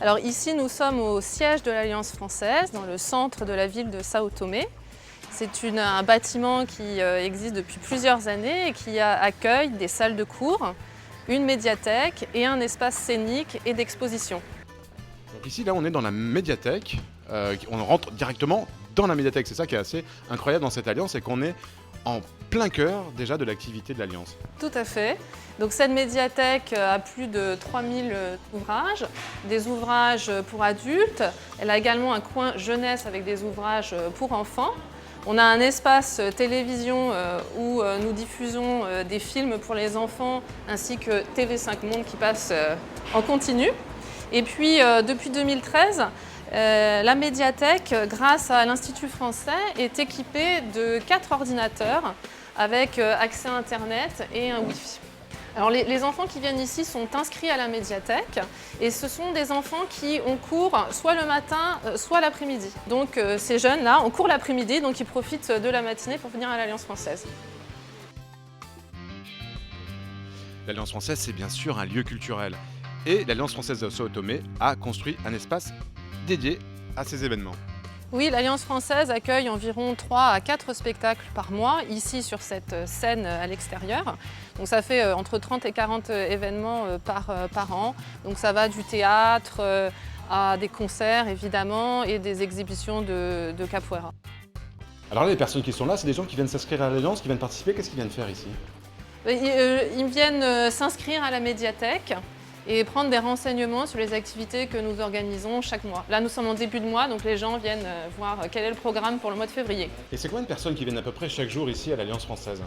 Alors ici, nous sommes au siège de l'Alliance française, dans le centre de la ville de Sao Tomé. C'est un bâtiment qui existe depuis plusieurs années et qui accueille des salles de cours, une médiathèque et un espace scénique et d'exposition. Donc ici, là, on est dans la médiathèque. On rentre directement dans la médiathèque. C'est ça qui est assez incroyable dans cette alliance, c'est qu'on est en plein cœur déjà de l'activité de l'alliance. Tout à fait. Donc cette médiathèque a plus de 3000 ouvrages, des ouvrages pour adultes. Elle a également un coin jeunesse avec des ouvrages pour enfants. On a un espace télévision où nous diffusons des films pour les enfants ainsi que TV5 Monde qui passe en continu. Et puis depuis 2013, la médiathèque, grâce à l'Institut français, est équipée de 4 ordinateurs avec accès à Internet et un Wi-Fi. Alors les enfants qui viennent ici sont inscrits à la médiathèque et ce sont des enfants qui ont cours soit le matin, soit l'après-midi. Donc ces jeunes-là ont cours l'après-midi, donc ils profitent de la matinée pour venir à l'Alliance française. L'Alliance française, c'est bien sûr un lieu culturel. Et l'Alliance française de Sao Tomé a construit un espace dédié à ces événements. Oui, l'Alliance française accueille environ 3 à 4 spectacles par mois, ici sur cette scène à l'extérieur. Donc ça fait entre 30 et 40 événements par an. Donc ça va du théâtre à des concerts évidemment et des exhibitions de capoeira. Alors là, les personnes qui sont là, c'est des gens qui viennent s'inscrire à l'Alliance, qui viennent participer. Qu'est-ce qu'ils viennent faire ici? Ils viennent s'inscrire à la médiathèque et prendre des renseignements sur les activités que nous organisons chaque mois. Là, nous sommes en début de mois, donc les gens viennent voir quel est le programme pour le mois de février. Et c'est combien de personnes qui viennent à peu près chaque jour ici à l'Alliance française?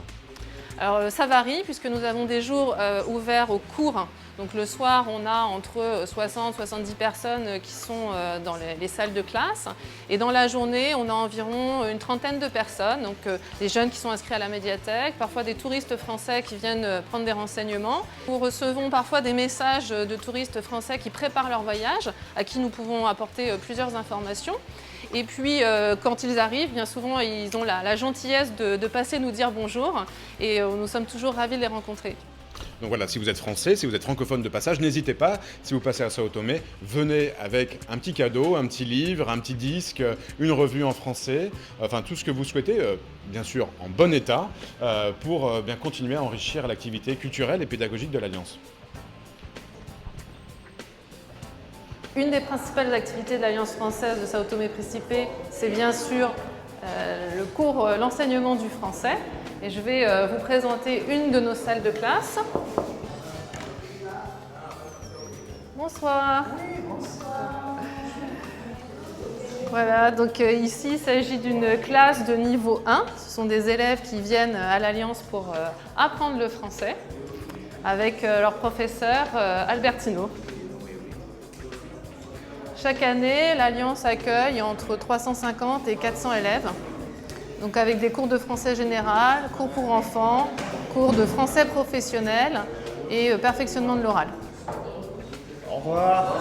Alors ça varie puisque nous avons des jours ouverts aux cours. Donc le soir, on a entre 60 et 70 personnes qui sont dans les salles de classe. Et dans la journée, on a environ une trentaine de personnes. Donc des jeunes qui sont inscrits à la médiathèque, parfois des touristes français qui viennent prendre des renseignements. Nous recevons parfois des messages de touristes français qui préparent leur voyage, à qui nous pouvons apporter plusieurs informations. Et puis, quand ils arrivent, bien souvent, ils ont la gentillesse de passer nous dire bonjour et nous sommes toujours ravis de les rencontrer. Donc voilà, si vous êtes français, si vous êtes francophone de passage, n'hésitez pas, si vous passez à Sao Tomé, venez avec un petit cadeau, un petit livre, un petit disque, une revue en français, enfin tout ce que vous souhaitez, bien sûr en bon état, pour bien continuer à enrichir l'activité culturelle et pédagogique de l'Alliance. Une des principales activités de l'Alliance française de Sao Tomé-Principe, c'est bien sûr l'enseignement du français. Et je vais vous présenter une de nos salles de classe. Bonsoir. Voilà, donc ici il s'agit d'une classe de niveau 1. Ce sont des élèves qui viennent à l'Alliance pour apprendre le français avec leur professeur Albertino. Chaque année, l'Alliance accueille entre 350 et 400 élèves, donc avec des cours de français général, cours pour enfants, cours de français professionnel et perfectionnement de l'oral. Au revoir.